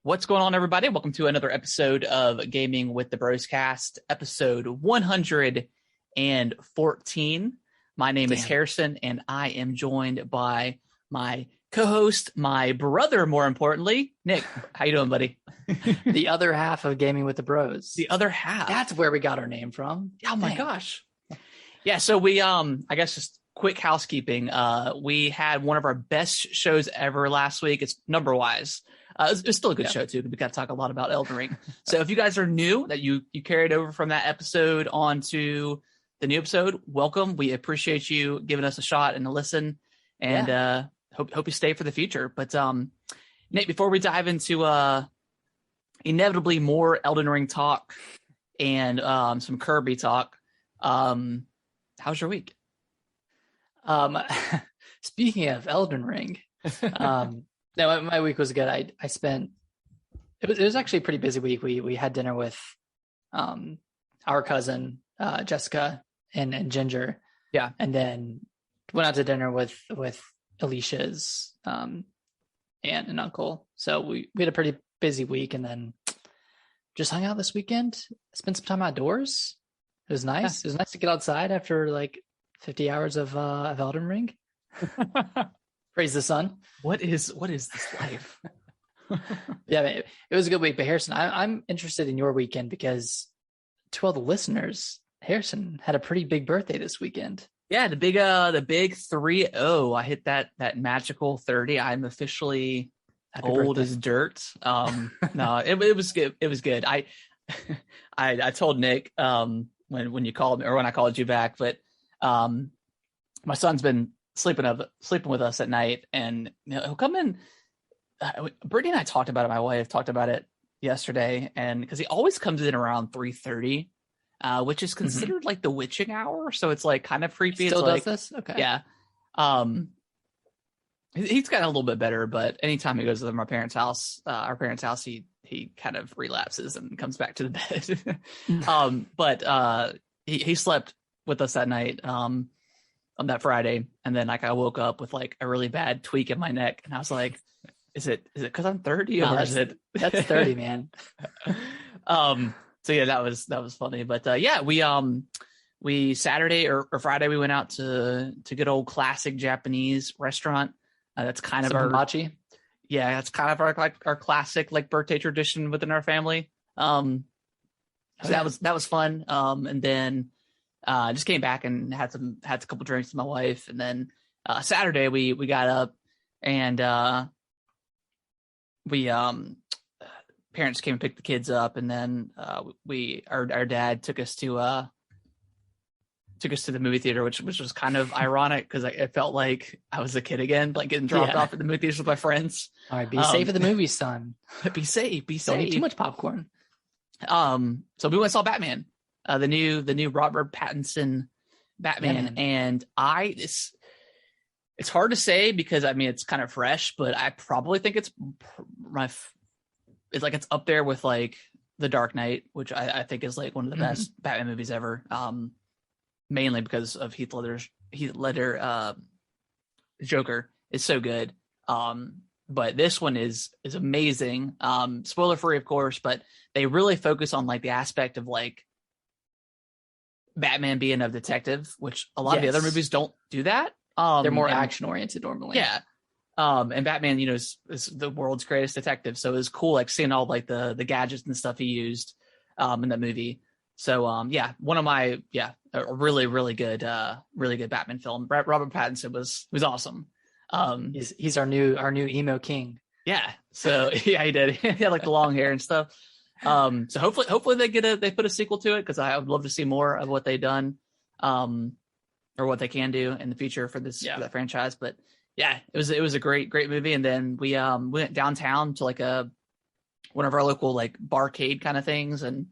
What's going on, everybody? Welcome to another episode of Gaming with the Broscast, episode 114. My name is Harrison, and I am joined by my co-host, my brother, more importantly, Nick. How you doing, buddy? The other half of Gaming with the Bros. The other half. That's where we got our name from. Oh my gosh. Yeah, so we I guess just quick housekeeping. We had one of our best shows ever last week. It's number-wise. It's still a good show too. We got to talk a lot about Elden Ring. So if you guys are new, that you carried over from that episode onto the new episode, welcome. We appreciate you giving us a shot and a listen, and hope you stay for the future. But Nate, before we dive into inevitably more Elden Ring talk and some Kirby talk, how's your week? Speaking of Elden Ring, no, my week was good. I spent it was actually a pretty busy week. We had dinner with our cousin Jessica and Ginger. Yeah. And then went out to dinner with Alicia's aunt and uncle. So we had a pretty busy week, and then just hung out this weekend. Spent some time outdoors. It was nice. Yeah. It was nice to get outside after like 50 hours of Elden Ring. Praise the sun. What is this life? Yeah, it was a good week. But Harrison, I'm interested in your weekend because to all the listeners, Harrison had a pretty big birthday this weekend. Yeah, the big 30. I hit that magical 30. I'm officially Happy old birthday. as dirt. No, it was good. It was good. I told Nick when you called me, or when I called you back, but my son's been sleeping with us at night, and he'll come in. Brittany and I talked about it. My wife talked about it yesterday, and because he always comes in around 3:30, which is considered like the witching hour, so it's like kind of creepy. He still does this? Okay. Yeah. He's gotten a little bit better, but anytime he goes to our parents' house, he kind of relapses and comes back to the bed. But he slept with us that night. On that Friday, and then like I woke up with like a really bad tweak in my neck, and I was like, "Is it because I'm 30, or is it?" That's 30, man. So yeah, that was funny, but we Saturday or Friday we went out to good old classic Japanese restaurant. That's kind of our hibachi. Yeah, that's kind of our classic like birthday tradition within our family. So that was fun. And then. Just came back and had a couple drinks with my wife, and then Saturday we got up and we parents came and picked the kids up, and then our dad took us to the movie theater, which was kind of ironic because it felt like I was a kid again, like getting dropped off at the movie theaters with my friends. All right, be safe at the movies, son. Be safe. Don't eat too much popcorn. So we went and saw Batman. The new Robert Pattinson Batman, and it's hard to say because I mean it's kind of fresh, but I probably think it's up there with like The Dark Knight, which I think is like one of the best Batman movies ever. Mainly because of Heath Ledger Joker is so good. But this one is amazing. Spoiler free, of course, but they really focus on like the aspect of like Batman being a detective, which a lot of the other movies don't do that. They're more action oriented normally. Yeah. And Batman, is the world's greatest detective. So it was cool, like seeing all like the gadgets and stuff he used in that movie. So one of my a really, really good Batman film. Robert Pattinson was awesome. He's our new emo king. Yeah. So yeah, he did. He had like the long hair and stuff. So hopefully they put a sequel to it, because I would love to see more of what they've done, or what they can do in the future for for that franchise. But yeah, it was a great movie. And then we went downtown to like one of our local like barcade kind of things, and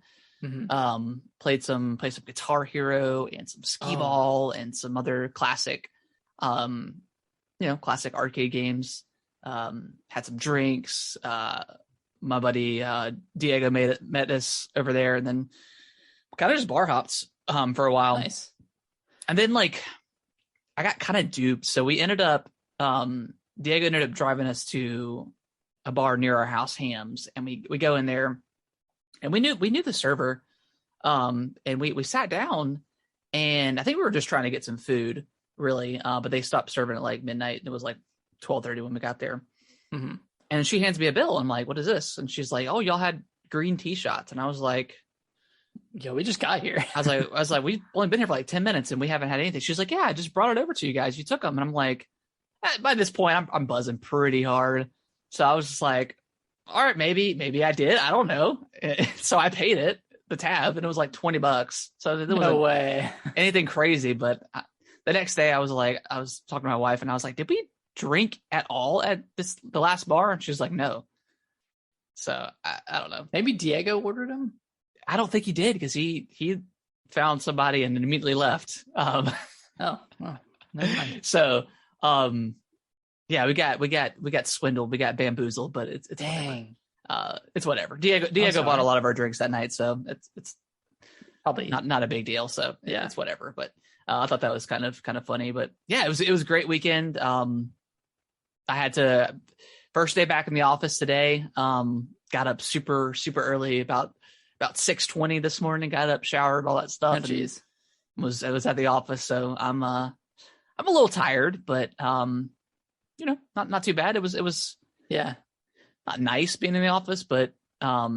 played some Guitar Hero and some skee ball and some other classic classic arcade games. Had some drinks. My buddy Diego met us over there, and then kind of just bar hopped for a while. Nice. And then like I got kind of duped, so we ended up Diego ended up driving us to a bar near our house, Hams, and we go in there, and we knew the server, and we sat down, and I think we were just trying to get some food, really, but they stopped serving at like midnight. It was like 12:30 when we got there, and she hands me a bill. I'm like, "What is this?" And she's like, "Oh, y'all had green tea shots," and I was like, "Yo, we just got here." I was like, we've only been here for like 10 minutes and we haven't had anything. She's like, "Yeah, I just brought it over to you guys. You took them." And I'm like, by this point, I'm buzzing pretty hard. So I was just like, all right, maybe I did. I don't know. So I paid the tab, and it was like $20. So there wasn't no way anything crazy. But the next day I was talking to my wife, and I was like, did we drink at all at the last bar? And she was like, no. So I don't know. Maybe Diego ordered them. I don't think he did, because he found somebody and immediately left. Oh, well, never mind. So yeah, we got swindled, we got bamboozled, but it's dang. It's whatever. Diego bought a lot of our drinks that night, so it's probably not a big deal. So yeah, it's whatever. But I thought that was kind of funny. But yeah, it was a great weekend. I had to first day back in the office today. Got up super early, about 6:20 this morning. Got up, showered, all that stuff. Oh, geez. Was at the office, so I'm a little tired, but not too bad. It was yeah, not nice being in the office, but I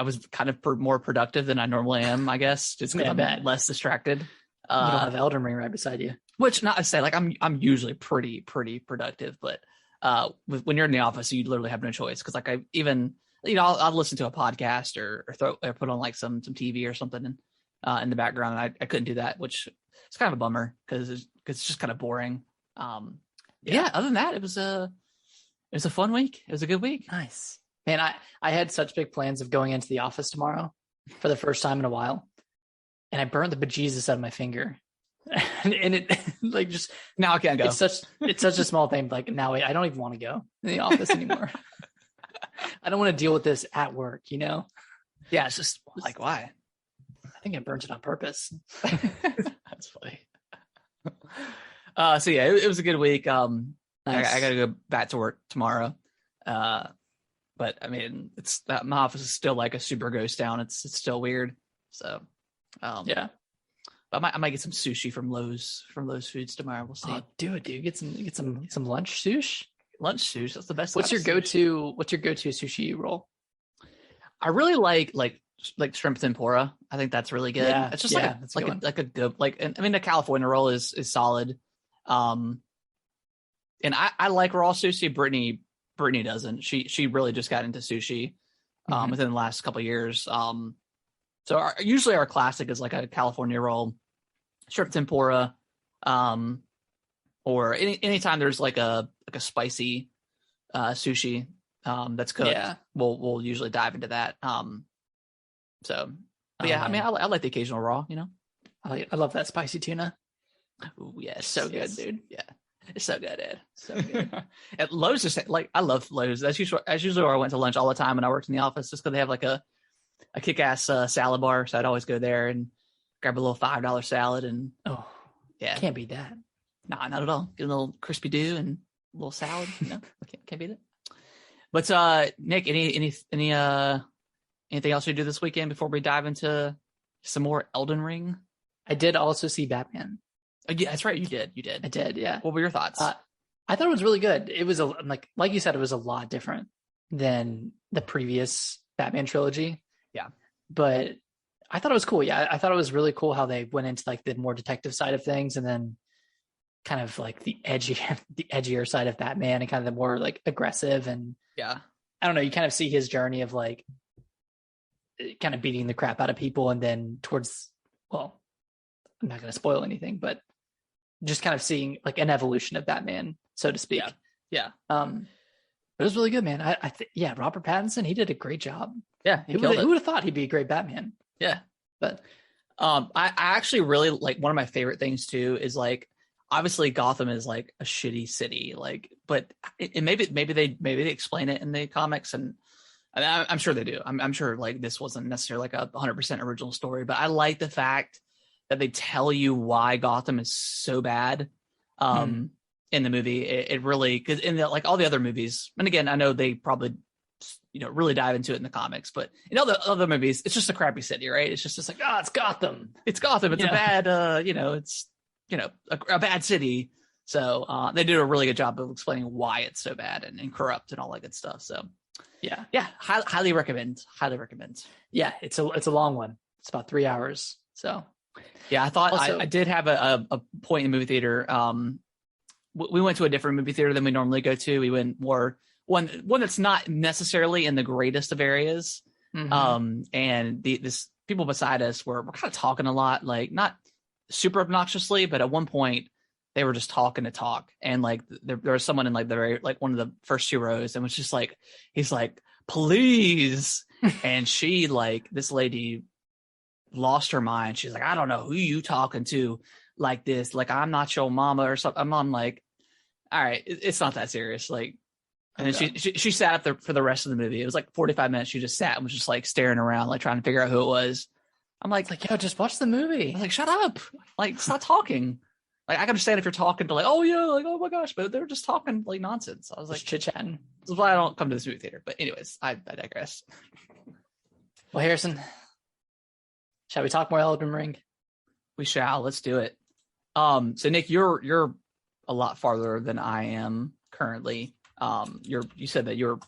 was kind of more productive than I normally am, I guess, just because I'm less distracted. You don't have Elden Ring right beside you, which not to say like I'm usually pretty productive, but when you're in the office, you literally have no choice, because like I'll listen to a podcast or put on like some TV or something in the background, and I couldn't do that, which is kind of a bummer because it's just kind of boring. Yeah, other than that, it was a fun week. It was a good week. Nice, man. I had such big plans of going into the office tomorrow for the first time in a while, and I burned the bejesus out of my finger. and it like just now I can't go. It's such a small thing. Like now I don't even want to go in the office anymore. I don't want to deal with this at work, Yeah, it's just like, why? I think I burnt it on purpose. That's funny. So yeah, it was a good week. Nice. I got to go back to work tomorrow. But I mean, my office is still like a super ghost town. It's still weird. So, yeah. But I might get some sushi from Lowe's Foods tomorrow. We'll see. Oh, do it, dude. Get some lunch sushi. Lunch sushi. That's the best. What's your go-to sushi roll? I really like shrimp tempura. I think that's really good. Yeah, it's just like a good, and I mean the California roll is solid. And I like raw sushi. Brittany doesn't. She really just got into sushi within the last couple of years. So usually our classic is like a California roll, shrimp tempura, or anytime there's like a spicy sushi that's cooked. Yeah. We'll usually dive into that. So but yeah, I mean, I like the occasional raw, I love that spicy tuna. Ooh, yes, so good, dude. Yeah, it's so good, Ed. So good. At Lowe's, is like, I love Lowe's. That's usually where I went to lunch all the time when I worked in the office, just because they have like a kick-ass salad bar. So I'd always go there and grab a little $5 salad, and yeah, can't beat that. Nah, not at all. Get a little crispy dew and a little salad. Can't beat it. But Nick, anything else you do this weekend before we dive into some more Elden Ring? I did also see Batman. Oh, yeah, that's right. You did. I did. Yeah. What were your thoughts? I thought it was really good. It was like you said, it was a lot different than the previous Batman trilogy. Yeah. But I thought it was cool. Yeah. I thought it was really cool how they went into like the more detective side of things, and then kind of like the edgier side of Batman, and kind of the more like aggressive, and yeah, I don't know. You kind of see his journey of like kind of beating the crap out of people, and then I'm not going to spoil anything, but just kind of seeing like an evolution of Batman, so to speak. Yeah. It was really good, man. I think, Robert Pattinson, he did a great job. Yeah. Who would have thought he'd be a great Batman? Yeah. But I actually really like, one of my favorite things too is like, obviously Gotham is like a shitty city, like, but maybe they explain it in the comics, and I'm sure they do. I'm sure like this wasn't necessarily like a 100% original story, but I like the fact that they tell you why Gotham is so bad. And in the movie. It really, because in the, like all the other movies, and again, I know they probably really dive into it in the comics, but in all the other movies, it's just a crappy city, right? It's just like, oh, it's Gotham. It's Gotham. It's a bad, it's a bad city. So they did a really good job of explaining why it's so bad and corrupt and all that good stuff. So yeah, highly recommend. Yeah, it's a long one. It's about 3 hours. So yeah, I thought also, I did have a point in the movie theater. We went to a different movie theater than we normally go to. We went more one that's not necessarily in the greatest of areas. Mm-hmm. And this people beside us were kind of talking a lot, like not super obnoxiously, but at one point they were just talking to talk. And like there was someone in like the very like one of the first 2 rows and was just like, he's like, please. And she like this lady lost her mind. She's like, I don't know who you talking to like this. Like, I'm not your mama or something. I'm like, all right, it's not that serious. Like, and then she sat up there for the rest of the movie. It was like 45 minutes. She just sat and was just like staring around, like trying to figure out who it was. I'm like, yo, just watch the movie. I was like, shut up. Like, stop talking. Like, I can understand if you're talking to like, oh yeah, like, oh my gosh, but they're just talking like nonsense. I was like, chit-chatting. This is why I don't come to this movie theater. But anyways, I digress. Well, Harrison, shall we talk more Elden Ring? We shall. Let's do it. So Nick, you're a lot farther than I am currently. You said that you're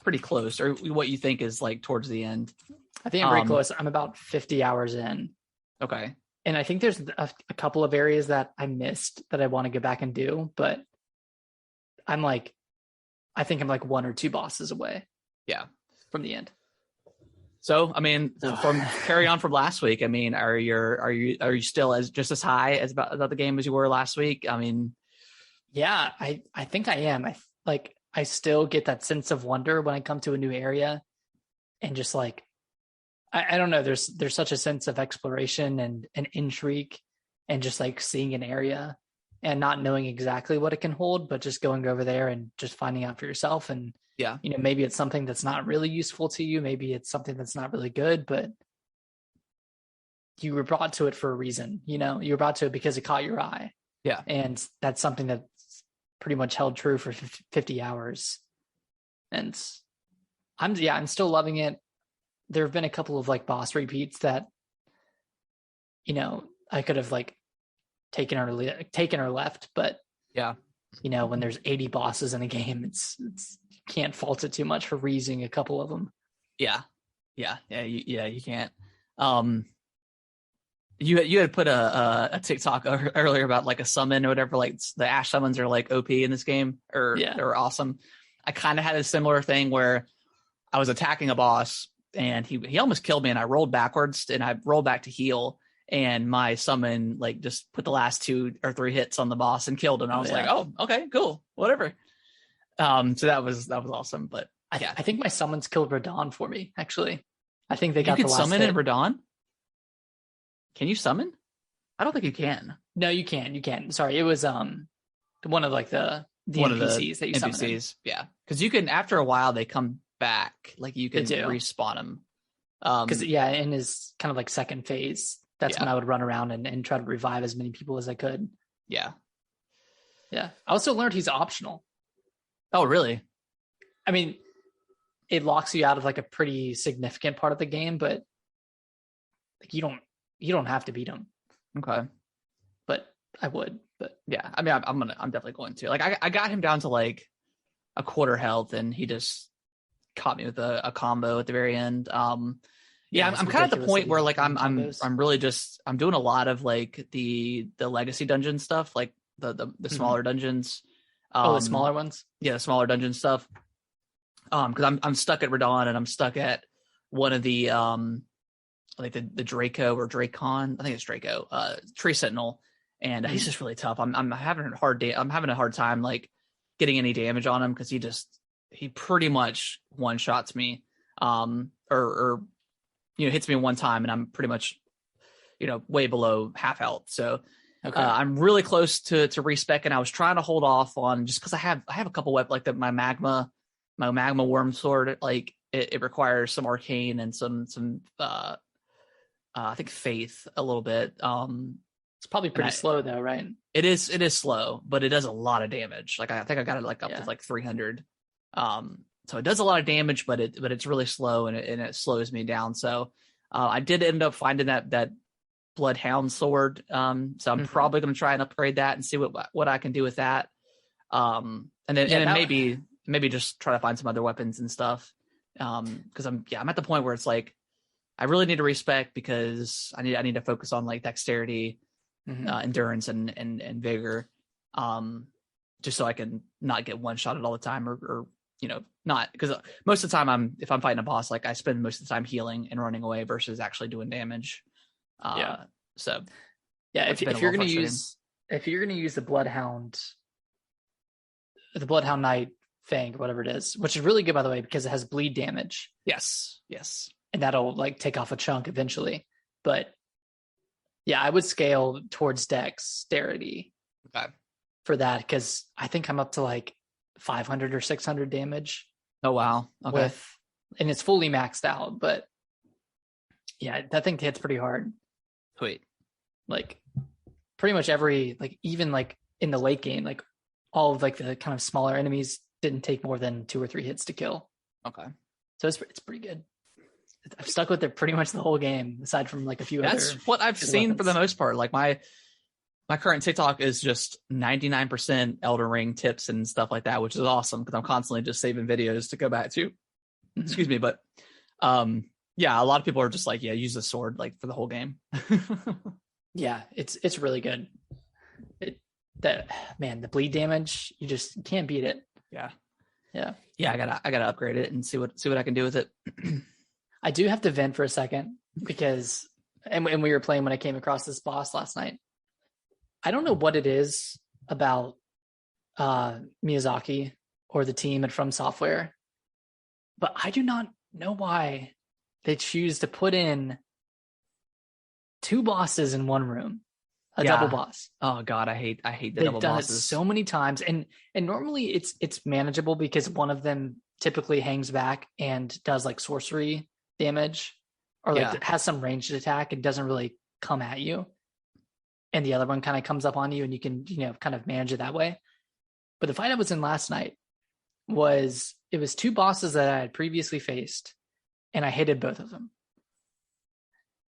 pretty close, or what you think is like towards the end. I think I'm pretty close. I'm about 50 hours in. Okay. And I think there's a couple of areas that I missed that I want to go back and do, but I think I'm like 1 or 2 bosses away. Yeah. From the end. So, I mean, from carry on from last week, I mean, are you still just as high as about the game as you were last week? I mean, yeah, I think I am. I still get that sense of wonder when I come to a new area, and just like, I don't know, there's such a sense of exploration and intrigue, and just like seeing an area and not knowing exactly what it can hold, but just going over there and just finding out for yourself. And yeah, maybe it's something that's not really useful to you. Maybe it's something that's not really good, but you were brought to it for a reason. You were brought to it because it caught your eye. Yeah. And that's something that's pretty much held true for 50 hours. And I'm still loving it. There have been a couple of like boss repeats that, I could have like taken or left, but yeah, when there's 80 bosses in a game, it's can't fault it too much for reusing a couple of them. Yeah. You can't. You had put a TikTok earlier about like a summon or whatever. Like the Ash summons are like OP in this game, or they're awesome. I kind of had a similar thing where I was attacking a boss and he almost killed me, and I rolled backwards and I rolled back to heal, and my summon like just put the last 2 or 3 hits on the boss and killed him. I was like, oh, okay, cool, whatever. So that was awesome. But yeah, I think my summons killed Radon for me. Actually, I think they got the last summon hit. in Radon. Can you summon? I don't think you can. No, you can. You can. Sorry, it was one of like the NPCs that you summon. NPCs, yeah, because you can, after a while they come back. Like you can respawn them. Because in his kind of like second phase, that's when I would run around and try to revive as many people as I could. Yeah. I also learned he's optional. Oh, really? I mean, it locks you out of like a pretty significant part of the game, but like you don't have to beat him. Okay. But I would. But yeah, I mean, I'm definitely going to. Like, I got him down to like a quarter health, and he just caught me with a combo at the very end. I'm kind of at the point where like I'm really just I'm doing a lot of like the legacy dungeon stuff, like the smaller dungeons. The smaller ones. Yeah, the smaller dungeon stuff. Because I'm stuck at Radon, and I'm stuck at one of the like the Draco or Dracon. I think it's Draco. Tree Sentinel, and he's just really tough. I'm having a hard time like getting any damage on him, because he pretty much one shots me, or hits me one time, and I'm pretty much way below half health. So okay. I'm really close to respec, and I was trying to hold off on, just because I have a couple weapons like my magma worm sword. Like it requires some arcane and some I think faith a little bit. It's probably pretty slow though, right? It is slow, but it does a lot of damage. Like I think I got it like up to like 300. So it does a lot of damage, but it's really slow and it slows me down. So I did end up finding that Bloodhound sword. So I'm probably going to try and upgrade that and see what I can do with that. And then maybe just try to find some other weapons and stuff. Because I'm at the point where it's like I really need to respect, because I need to focus on like dexterity, endurance and vigor, just so I can not get one shotted all the time, or not, because most of the time if I'm fighting a boss, like I spend most of the time healing and running away versus actually doing damage. So if you're gonna use the Bloodhound Knight Fang, whatever it is, which is really good by the way, because it has bleed damage. Yes. And that'll like take off a chunk eventually. But yeah, I would scale towards dexterity for that, because I think I'm up to like 500 or 600 damage. Oh wow. Okay. And it's fully maxed out, but yeah, that thing hits pretty hard. Sweet. Like pretty much every, like even like in the late game, like all of like the kind of smaller enemies didn't take more than 2 or 3 hits to kill. Okay. So it's pretty good. I've stuck with it pretty much the whole game, aside from like a few That's what I've seen for the most part. Like my current TikTok is just 99% Elden Ring tips and stuff like that, which is awesome, because I'm constantly just saving videos to go back to. Excuse me, but a lot of people are just like, use the sword like for the whole game. Yeah, it's really good. The bleed damage, you just can't beat it. Yeah. I gotta upgrade it and see what I can do with it. I do have to vent for a second, because and we were playing when I came across this boss last night. I don't know what it is about Miyazaki or the team at From Software, but I do not know why they choose to put in 2 bosses in one room, a double boss. Oh God, I hate the They've double done bosses it so many times, and normally it's manageable, because one of them typically hangs back and does like sorcery damage, or like has some ranged attack and doesn't really come at you, and the other one kind of comes up on you and you can kind of manage it that way. But the fight I was in last night was 2 bosses that I had previously faced, and I hated both of them,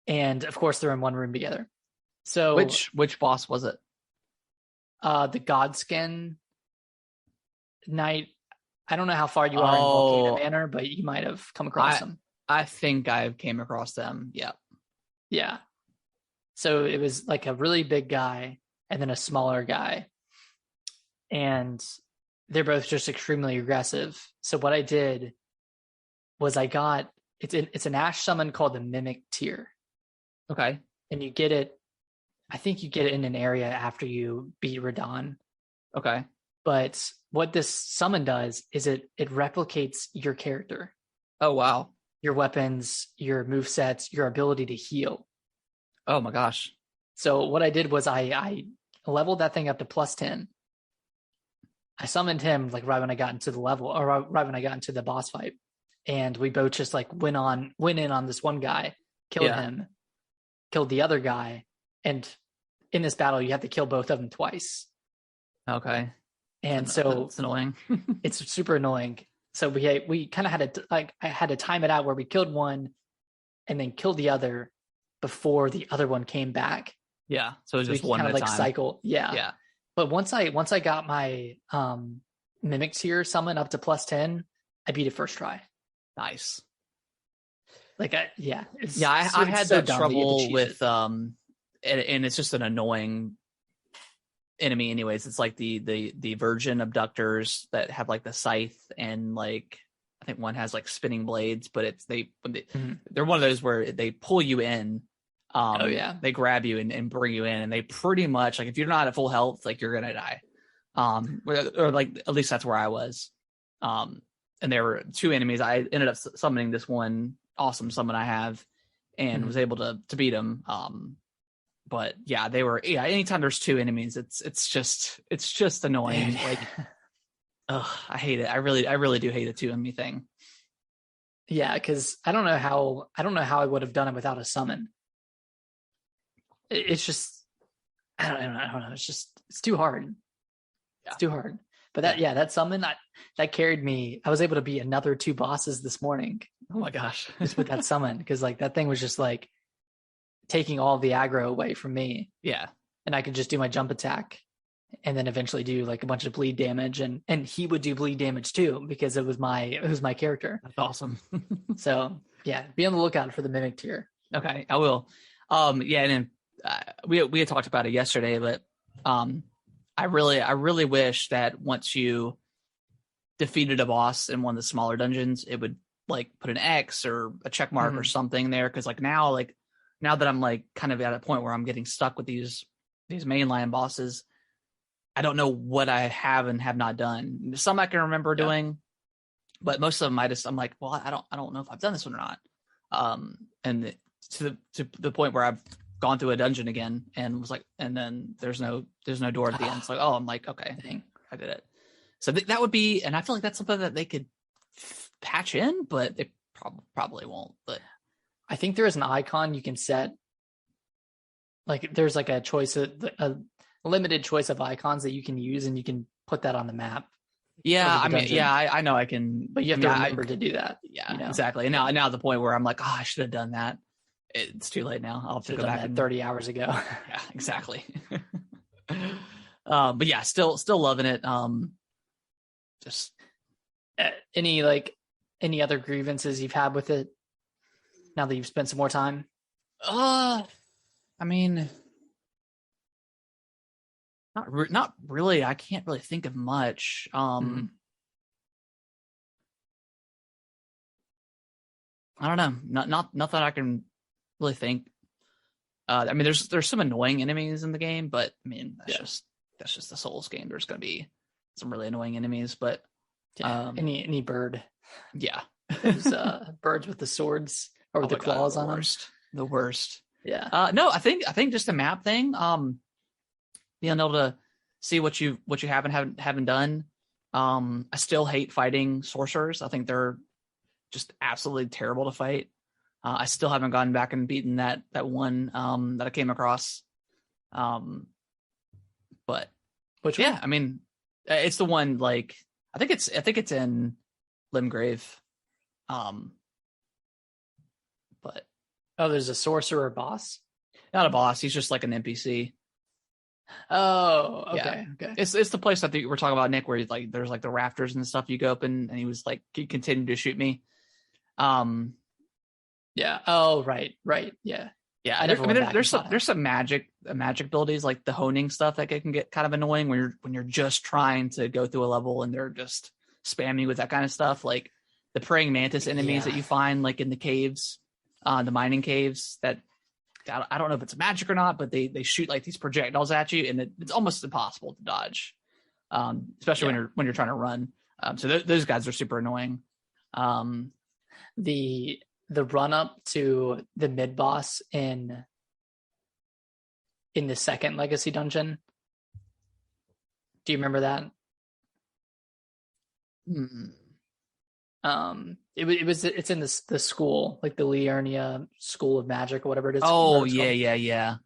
and of course they're in one room together. So which boss was it? The Godskin Knight. I don't know how far you are in Volcano Manor, but you might have come across them. I think I came across them. Yeah. So it was like a really big guy and then a smaller guy, and they're both just extremely aggressive. So what I did was it's an Ash summon called the Mimic Tear. Okay. And you get it. I think you get it in an area after you beat Radon. Okay. But what this summon does is it replicates your character. Oh, wow. Your weapons, your movesets, your ability to heal. Oh my gosh. So what I did was I leveled that thing up to +10. I summoned him like right when I got into the level, or right when I got into the boss fight. And we both just like went in on this one guy, killed him, killed the other guy. And in this battle, you have to kill both of them twice. Okay. And so it's annoying. It's super annoying. So we kind of had to I had to time it out where we killed one and then killed the other before the other one came back. Yeah. So it's just one kind at of a time. Cycle. Yeah. Yeah. But once I got my Mimic Tear summon up to +10, I beat it first try. Nice. Like I had that trouble with and it's just an annoying enemy anyways. It's like the virgin abductors that have like the scythe, and like I think one has like spinning blades, but they're one of those where they pull you in. They grab you and bring you in, and they pretty much like, if you're not at full health, like you're gonna die. Or like at least that's where I was. And there were 2 enemies. I ended up summoning this one awesome summon I have, and was able to beat them. But yeah, they were anytime there's 2 enemies, it's just annoying. Like, I hate it. I really do hate the 2 enemy thing. Yeah, because I don't know how I would have done it without a summon. It's just I don't know. It's too hard. Yeah. It's too hard. But that summon, that carried me. I was able to beat another 2 bosses this morning. Oh my gosh. Just with that summon, because like that thing was just like taking all the aggro away from me. Yeah. And I could just do my jump attack and then eventually do like a bunch of bleed damage, and he would do bleed damage too because it was my character. That's awesome. So yeah, be on the lookout for the mimic tier. Okay, I will. Yeah, and then, we had talked about it yesterday, but I really wish that once you defeated a boss in one of the smaller dungeons, it would like put an X or a check mark or something there. Because like now that I'm like kind of at a point where I'm getting stuck with these mainline bosses, I don't know what I have and have not done. Some I can remember doing, but most of them I'm like, well, I don't know if I've done this one or not. And to the point where I've gone through a dungeon again and was like, and then there's no door at the end. It's like, oh, I'm like, okay, dang, I did it. So that would be, and I feel like that's something that they could patch in, but it probably won't. But I think there is an icon you can set. Like there's like a limited choice of icons that you can use, and you can put that on the map. Yeah, I mean, yeah, I know I can, but you have to remember to do that. Yeah, exactly. And now at the point where I'm like, oh, I should have done that. It's too late now. I'll have to go back 30 hours ago. Yeah, exactly. But yeah, still loving it. Just any other grievances you've had with it now that you've spent some more time? I mean, not really. I can't really think of much. I don't know. Not nothing I can really think. I mean, there's some annoying enemies in the game, but I mean, that's just a Souls game. There's going to be some really annoying enemies, but any bird, those birds with the swords or with the claws on them, the worst. Yeah. No, I think just a map thing. Being able to see what you haven't done. I still hate fighting sorcerers. I think they're just absolutely terrible to fight. I still haven't gone back and beaten that one that I came across. But which one? I mean, it's the one like I think it's in Limgrave. But there's a sorcerer boss. Not a boss. He's just like an NPC. Oh, okay, okay. It's the place that we're talking about, Nick, where like there's like the rafters and stuff you go up and he was like he continued to shoot me. Yeah. Oh, right. Yeah. Yeah. There's some magic abilities like the honing stuff that can get kind of annoying when you're just trying to go through a level and they're just spamming with that kind of stuff. Like the praying mantis enemies that you find like in the caves, the mining caves that I don't know if it's magic or not, but they shoot like these projectiles at you and it's almost impossible to dodge. Especially when you're trying to run. So those guys are super annoying. The run up to the mid boss in the second legacy dungeon. Do you remember that? It's in the school, like the Liurnia School of Magic or whatever it is. Oh yeah.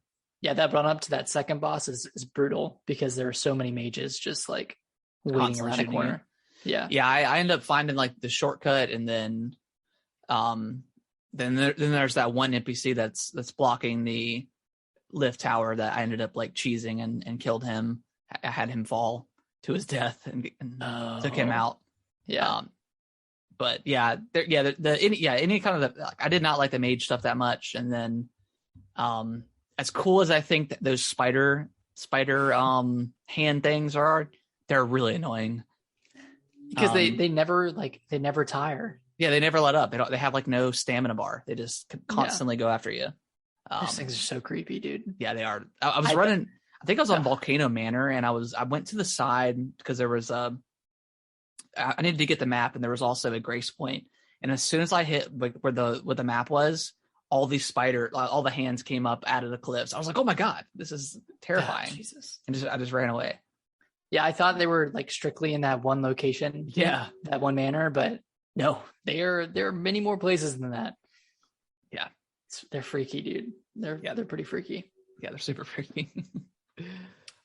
Yeah, that run up to that second boss is brutal because there are so many mages just like waiting around the corner. Yeah. Yeah, I end up finding like the shortcut and then there's that one NPC that's blocking the lift tower that I ended up like cheesing and killed him. I had him fall to his death and took him out. Yeah. But yeah, any kind of I did not like the mage stuff that much. And then, as cool as I think that those spider hand things are, they're really annoying because they never tire. Yeah, they never let up. They have like no stamina bar. They just constantly go after you. Those things are so creepy, dude. Yeah, they are. I was running. I think I was on Volcano Manor, and I went to the side because there was I needed to get the map, and there was also a grace point. And as soon as I hit where the map was, all the hands came up out of the cliffs. I was like, oh my god, this is terrifying. Oh, Jesus. And I just ran away. Yeah, I thought they were like strictly in that one location. Yeah, that one manor, but no, there are many more places than that. Yeah, they're freaky, dude. They're pretty freaky. Yeah, they're super freaky.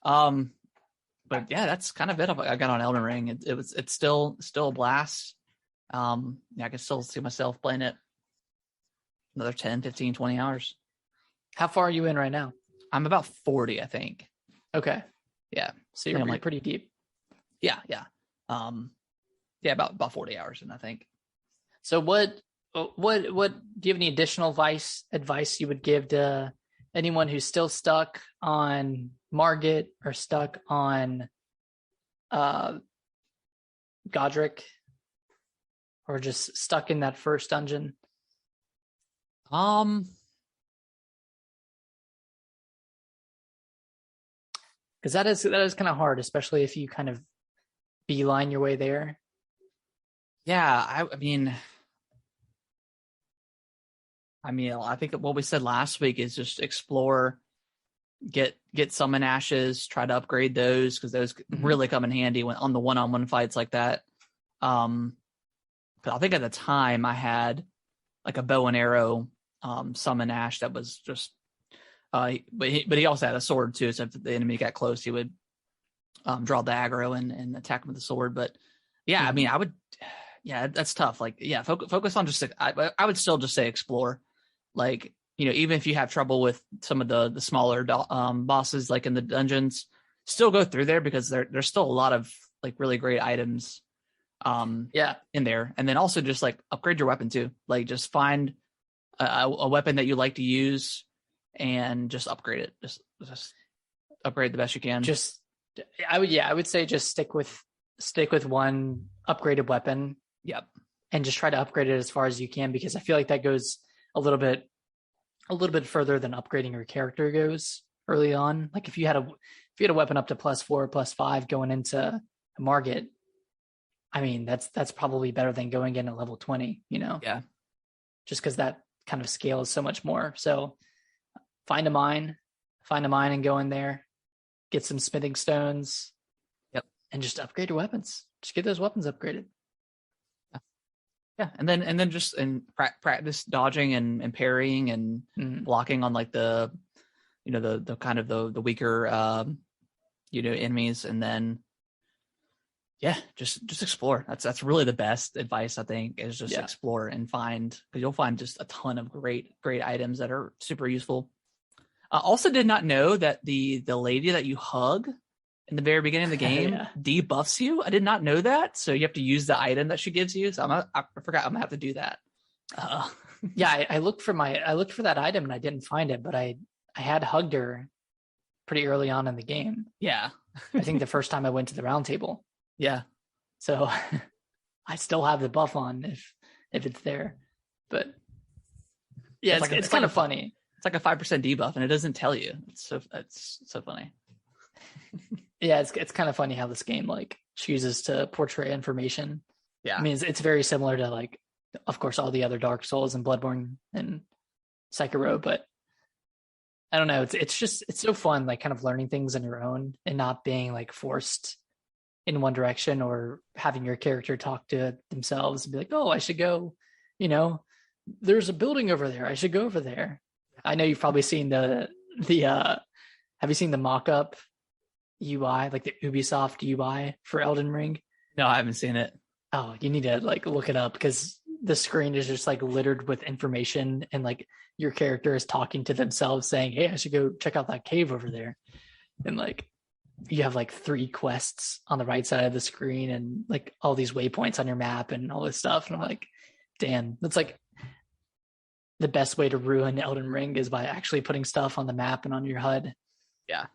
But yeah, that's kind of it. I got on Elden Ring. It's still a blast. Yeah, I can still see myself playing it another 10, 15, 20 hours. How far are you in right now? I'm about 40, I think. Okay. Yeah. So you're like pretty deep. Yeah. Yeah, about 40 hours in, I think. So what do you have any additional advice you would give to anyone who's still stuck on Margit or stuck on Godric, or just stuck in that first dungeon? Because that is kind of hard, especially if you kind of beeline your way there. Yeah, I mean, I think what we said last week is just explore, get summon ashes, try to upgrade those, because those really come in handy when on the one-on-one fights like that. But I think at the time I had like a bow and arrow summon ash that was just but he also had a sword too, so if the enemy got close he would draw the aggro and attack him with the sword. But yeah, I mean, I would, yeah, that's tough. Like, yeah, focus on just, I would still just say explore. Like, you know, even if you have trouble with some of the smaller bosses, like in the dungeons, still go through there, because there's still a lot of like really great items in there. And then also just like upgrade your weapon too. Like just find a weapon that you like to use and just upgrade it. Just upgrade the best you can. I would say just stick with one upgraded weapon. Yep. And just try to upgrade it as far as you can, because I feel like that goes a little bit further than upgrading your character goes early on. Like if you had a weapon up to +4, +5 going into Margit, I mean, that's probably better than going in at level 20, you know? Yeah. Just because that kind of scales so much more. So find a mine and go in there, get some smithing stones. Yep. And just upgrade your weapons. Just get those weapons upgraded. Yeah. And then just practice dodging and parrying and blocking on like the, you know, the kind of the weaker, you know, enemies. And then, yeah, just explore. That's really the best advice, I think, is just explore and find, because you'll find just a ton of great items that are super useful. I also did not know that the lady that you hug in the very beginning of the game debuffs you. I did not know that. So you have to use the item that she gives you. So I forgot I'm gonna have to do that. Yeah, I looked for that item and I didn't find it, but I had hugged her pretty early on in the game. Yeah. I think the first time I went to the round table. Yeah. So I still have the buff on if it's there. But yeah, it's kind of funny. It's like a 5% debuff and it doesn't tell you. It's so funny. Yeah, it's kind of funny how this game like chooses to portray information. Yeah. I mean, it's very similar to like, of course, all the other Dark Souls and Bloodborne and Sekiro, but I don't know. It's so fun, like kind of learning things on your own and not being like forced in one direction, or having your character talk to themselves and be like, oh, I should go, you know, there's a building over there, I should go over there. I know you've probably seen have you seen the mock-up UI, like the Ubisoft UI for Elden Ring? No, I haven't seen it. Oh, you need to like look it up, because the screen is just like littered with information, and like your character is talking to themselves saying, hey, I should go check out that cave over there. And like you have like 3 quests on the right side of the screen and like all these waypoints on your map and all this stuff. And I'm like, damn, that's like the best way to ruin Elden Ring is by actually putting stuff on the map and on your HUD. Yeah.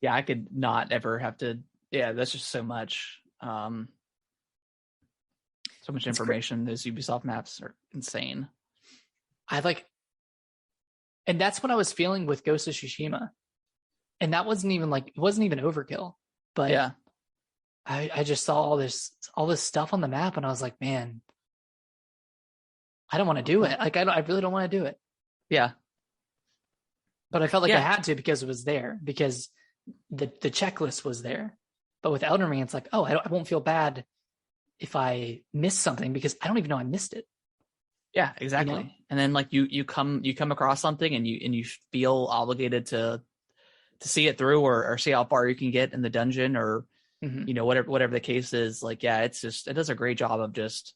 Yeah, I could not ever have to. Yeah, that's just so much. So much information. Those Ubisoft maps are insane. And that's what I was feeling with Ghost of Tsushima. And that wasn't even overkill. But yeah, I just saw all this stuff on the map, and I was like, man, I don't want to do it. Like, I really don't want to do it. Yeah. But I felt like I had to, because it was there, because the checklist was there. But with Elden Ring, it's like, oh, I won't feel bad if I miss something, because I don't even know I missed it. Yeah, exactly. You know? And then like you come across something and you feel obligated to see it through or see how far you can get in the dungeon or whatever the case is. Like, yeah, it does a great job of just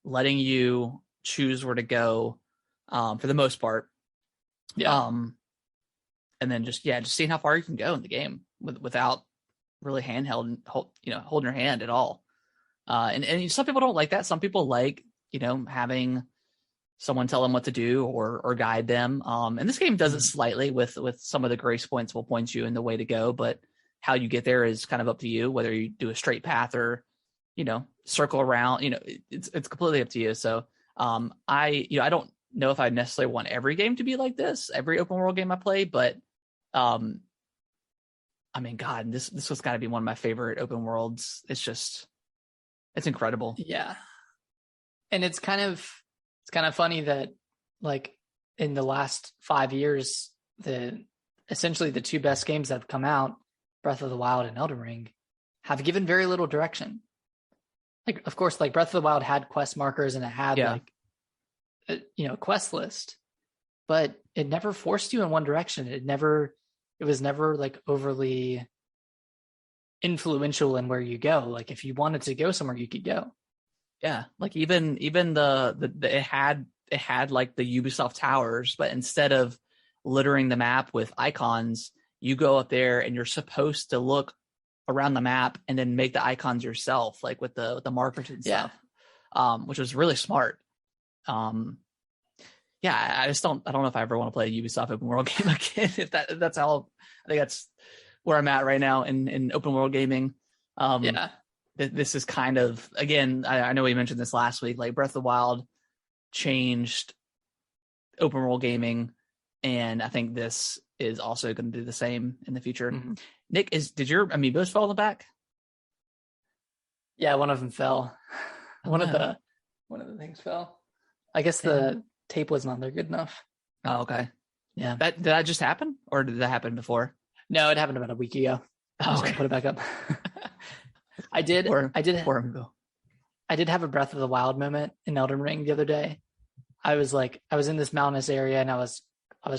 letting you choose where to go for the most part. Yeah. And then just seeing how far you can go in the game without really holding your hand at all. And some people don't like that. Some people like, having someone tell them what to do or guide them. And this game does it slightly with some of the grace points will point you in the way to go, but how you get there is kind of up to you, whether you do a straight path or, circle around, it's completely up to you. So I don't know if I necessarily want every game to be like this, every open world game I play, but I mean, God, this was got to be one of my favorite open worlds. It's incredible. Yeah. And it's kind of funny that like in the last 5 years, essentially the two best games that have come out, Breath of the Wild and Elden Ring, have given very little direction. Like, of course, like Breath of the Wild had quest markers and it had like a quest list, but it never forced you in one direction. It was never like overly influential in where you go. Like if you wanted to go somewhere, you could go. Yeah, like even it had like the Ubisoft towers, but instead of littering the map with icons, you go up there and you're supposed to look around the map and then make the icons yourself, like with the markers and stuff, which was really smart. I don't know if I ever want to play a Ubisoft open world game again. If that's how, I think that's where I'm at right now in open world gaming. This is kind of, again, I know we mentioned this last week, like Breath of the Wild changed open world gaming, and I think this is also going to do the same in the future. Mm-hmm. Nick, did your amiibos fall in the back? Yeah, one of them fell. One of the things fell. I guess the tape wasn't on there good enough. Oh, okay. Yeah. Did that just happen, or did that happen before? No, it happened about a week ago. I was gonna put it back up. I did have a Breath of the Wild moment in Elden Ring the other day. I was in this mountainous area and I was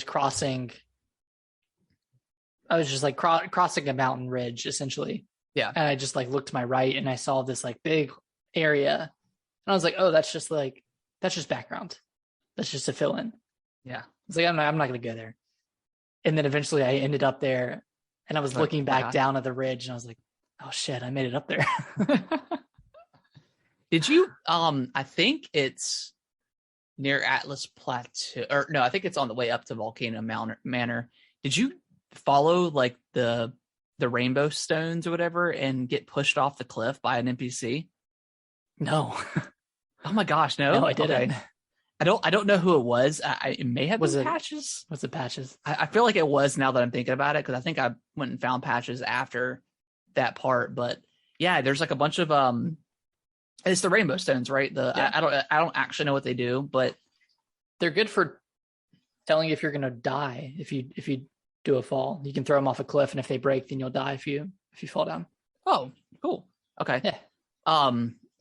crossing. I was just like crossing a mountain ridge essentially. Yeah. And I just like looked to my right and I saw this like big area. And I was like, oh, that's just background. That's just a fill in. Yeah. I was like, I'm not going to go there. And then eventually I ended up there and I was looking back down at the ridge and I was like, oh shit, I made it up there. Did you, I think it's near Atlas Plateau, or no, I think it's on the way up to Volcano Manor. Did you follow like the rainbow stones or whatever and get pushed off the cliff by an NPC? No. Oh my gosh, no. No, I didn't. Okay. I don't know who it was. It may have been Patches. Was it Patches? I feel like it was now that I'm thinking about it, because I think I went and found Patches after that part. But yeah, there's like a bunch of it's the rainbow stones, right? I don't actually know what they do, but they're good for telling you if you're gonna die if you do a fall. You can throw them off a cliff, and if they break, then you'll die if you fall down. Oh, cool. Okay. Yeah.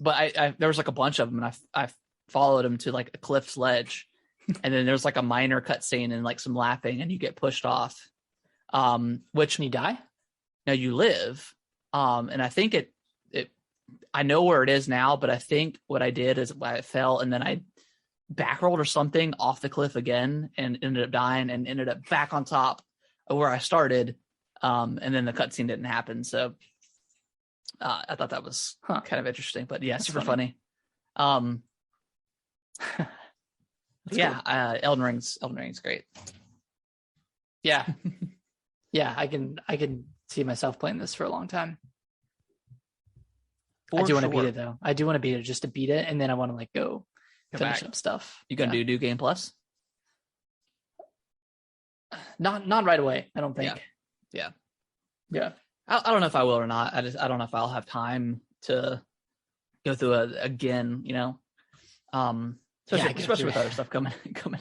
But I there was like a bunch of them, and I followed them to like a cliff's ledge, and then there's like a minor cutscene and like some laughing, and you get pushed off. Which you die? No, you live. And I think I know where it is now, but I think what I did is I fell and then I backrolled or something off the cliff again and ended up dying and ended up back on top of where I started. And then the cutscene didn't happen. So I thought that was kind of interesting, but yeah, super funny. Yeah, cool. Elden Ring's great. Yeah. Yeah, I can see myself playing this for a long time. I do want to beat it though. I do want to beat it just to beat it, and then I want to like go finish up stuff. You gonna do New Game Plus? Not right away. I don't think. Yeah. I don't know if I will or not. I don't know if I'll have time to go through it again. Especially with other stuff coming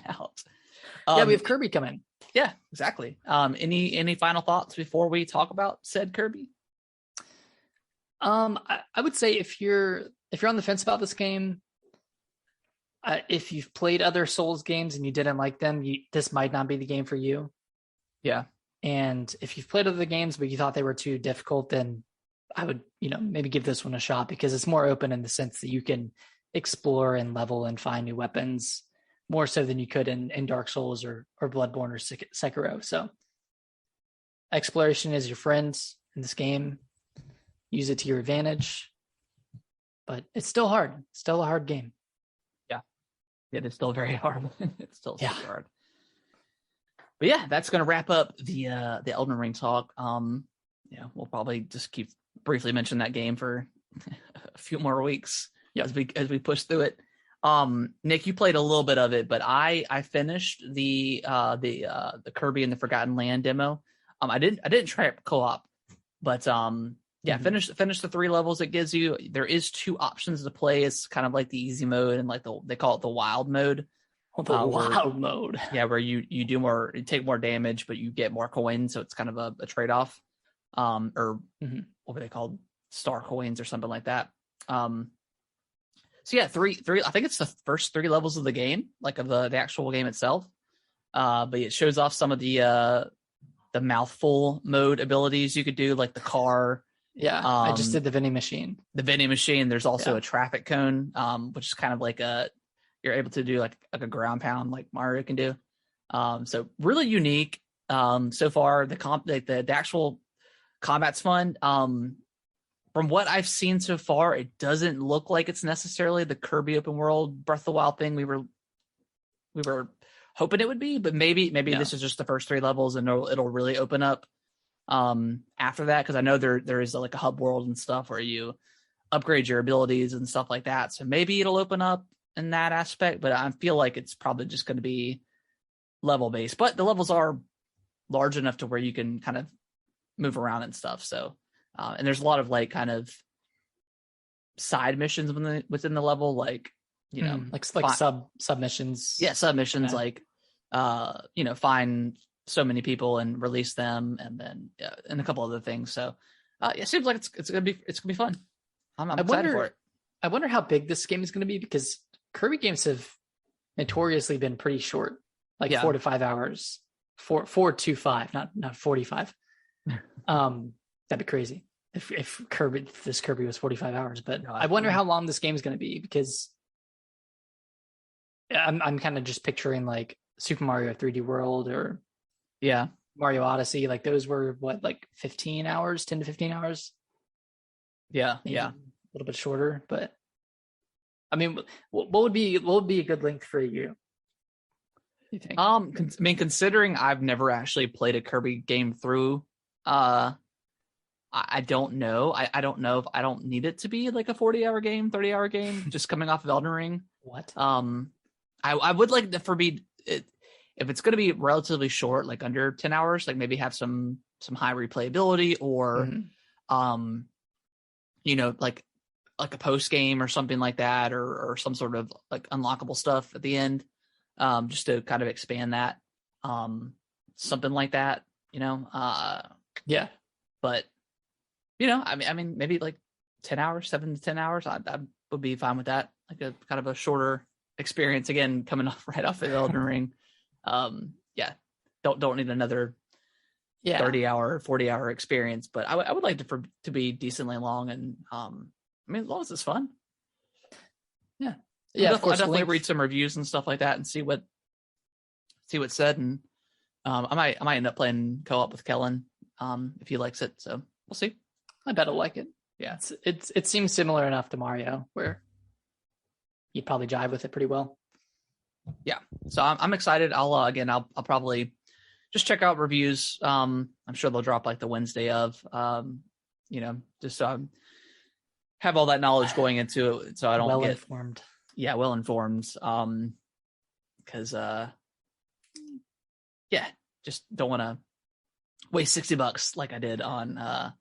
out. Yeah, we have Kirby coming. Yeah, exactly. Any final thoughts before we talk about said Kirby? I would say if you're on the fence about this game, if you've played other Souls games and you didn't like them, this might not be the game for you. Yeah. And if you've played other games but you thought they were too difficult, then I would, maybe give this one a shot, because it's more open in the sense that you can explore and level and find new weapons more so than you could in Dark Souls or Bloodborne or Sekiro. So exploration is your friend in this game. Use it to your advantage, but it's still hard. Still a hard game. Yeah, it is still very hard. It's still super hard. But yeah, that's going to wrap up the Elden Ring talk. We'll probably just keep briefly mention that game for a few more weeks as we push through it. Nick, you played a little bit of it, but I finished the Kirby and the Forgotten Land demo. I didn't try it co-op, but finish the 3 levels it gives you. There is 2 options to play. It's kind of like the easy mode and like they call it the wild mode. Wild mode. Yeah, where you take more damage, but you get more coins, so it's kind of a trade-off. What were they called? Star coins or something like that. So yeah, three. I think it's the first 3 levels of the game, like of the actual game itself. But it shows off some of the mouthful mode abilities you could do, like the car. Yeah, I just did the vending machine. The vending machine. There's also a traffic cone, which is kind of like you're able to do like a ground pound like Mario can do. So really unique. So far the actual combat's fun. From what I've seen so far, it doesn't look like it's necessarily the Kirby open world Breath of the Wild thing we were hoping it would be, but maybe this is just the first 3 levels and it'll really open up after that, because I know there is like a hub world and stuff where you upgrade your abilities and stuff like that. So maybe it'll open up in that aspect, but I feel like it's probably just going to be level based. But the levels are large enough to where you can kind of move around and stuff. So and there's a lot of like kind of side missions within the level, like like submissions. Yeah, submissions like find so many people and release them, and then and a couple other things. So it seems like it's gonna be fun. I'm excited for it. I wonder how big this game is going to be, because Kirby games have notoriously been pretty short, like 4 to 5 hours, 4 to 5, not 45. That'd be crazy if this Kirby was 45 hours. But I wonder how long this game is going to be, because I'm kind of just picturing like Super Mario 3D World or Mario Odyssey. Like those were like 15 hours, 10 to 15 hours. Yeah, maybe a little bit shorter, but I mean, what would be a good length for you? You think? I mean, considering I've never actually played a Kirby game through, I don't know. I don't know if I don't need it to be like a 40-hour game, 30-hour game, just coming off of Elden Ring. What? I would like if it's going to be relatively short, like under 10 hours, like maybe have some high replayability or, like a post game or something like that, or some sort of like unlockable stuff at the end, just to kind of expand that, something like that, But I mean, maybe like 10 hours, 7 to 10 hours, I would be fine with that. Like a kind of a shorter experience, again, coming right off of Elden Ring. Don't need another 30-hour, 40-hour experience, but I would like to be decently long, and I mean, as long as it's fun. Yeah. Of course, I'll definitely read some reviews and stuff like that and see what's said, and I might end up playing co-op with Kellen if he likes it. So we'll see. I bet I'll like it. Yeah, it seems similar enough to Mario where you'd probably jive with it pretty well. Yeah, so I'm excited. I'll probably just check out reviews. I'm sure they'll drop like the Wednesday of, just so I have all that knowledge going into it, so I don't get informed. Yeah, well informed. Because just don't want to waste $60 like I did on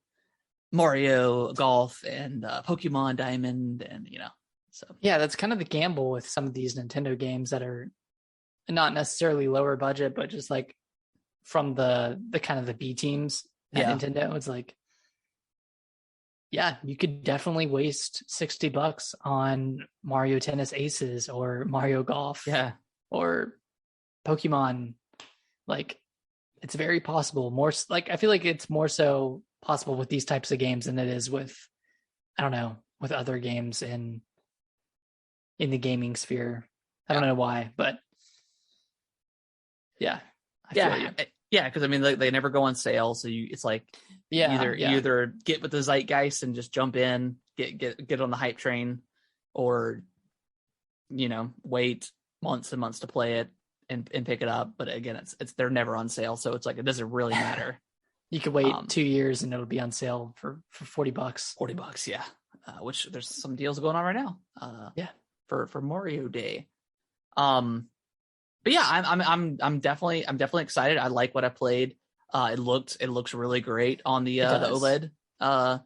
Mario Golf and Pokemon Diamond, and so that's kind of the gamble with some of these Nintendo games that are not necessarily lower budget, but just like from the kind of the B teams at Nintendo. It's like, you could definitely waste $60 on Mario Tennis Aces or Mario Golf, or Pokemon, like It's very possible. More like I feel like it's more so possible with these types of games than it is with, I don't know, with other games in the gaming sphere. I don't know why, but yeah, I feel you. Yeah, because I mean, they never go on sale, so it's like you either get with the zeitgeist and just jump in, get on the hype train, or wait months and months to play it and pick it up. But again, it's they're never on sale, so it's like it doesn't really matter. You could wait 2 years and it'll be on sale for $40. $40, yeah. Which there's some deals going on right now. For Mario Day. But yeah, I'm definitely excited. I like what I played. It looks really great on the OLED. And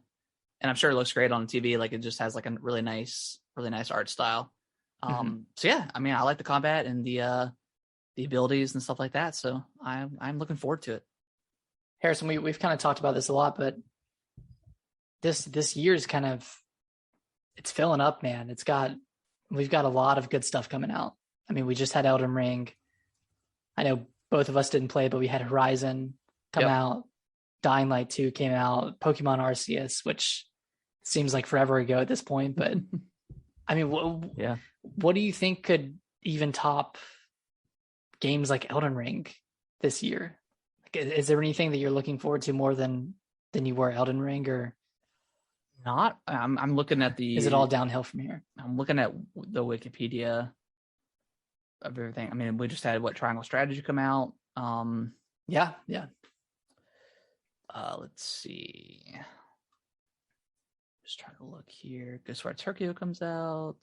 I'm sure it looks great on the TV. Like it just has like a really nice art style. So yeah, I mean, I like the combat and the abilities and stuff like that. So I'm looking forward to it. Harrison, we've kind of talked about this a lot, but this year's kind of, it's filling up, man. We've got a lot of good stuff coming out. I mean, we just had Elden Ring. I know both of us didn't play, but we had Horizon come out. Dying Light 2 came out. Pokemon Arceus, which seems like forever ago at this point. But I mean, what do you think could even top games like Elden Ring this year? Like, is there anything that you're looking forward to more than you were Elden Ring, or not? I'm looking at the. Is it all downhill from here? I'm looking at the Wikipedia of everything. I mean, we just had Triangle Strategy come out. Yeah. Let's see. Just trying to look here. Ghost War Tokyo comes out.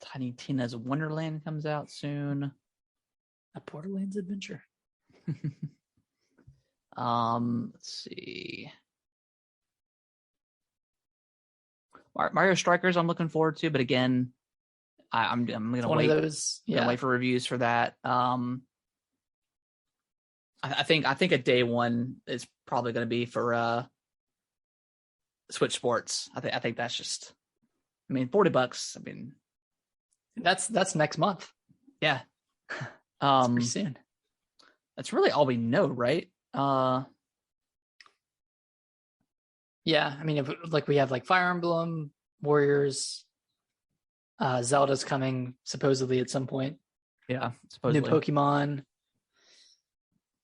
Tiny Tina's Wonderland comes out soon. A Borderlands adventure. Let's see. Mario Strikers I'm looking forward to, but again, I'm gonna wait. One of those, gonna wait for reviews for that. I think a day one is probably gonna be for Switch Sports. I think that's just. I mean, $40. I mean, that's next month. Yeah. That's pretty soon. That's really all we know, right? Yeah, I mean, we have like Fire Emblem Warriors, Zelda's coming supposedly at some point. Yeah, supposedly. New Pokemon,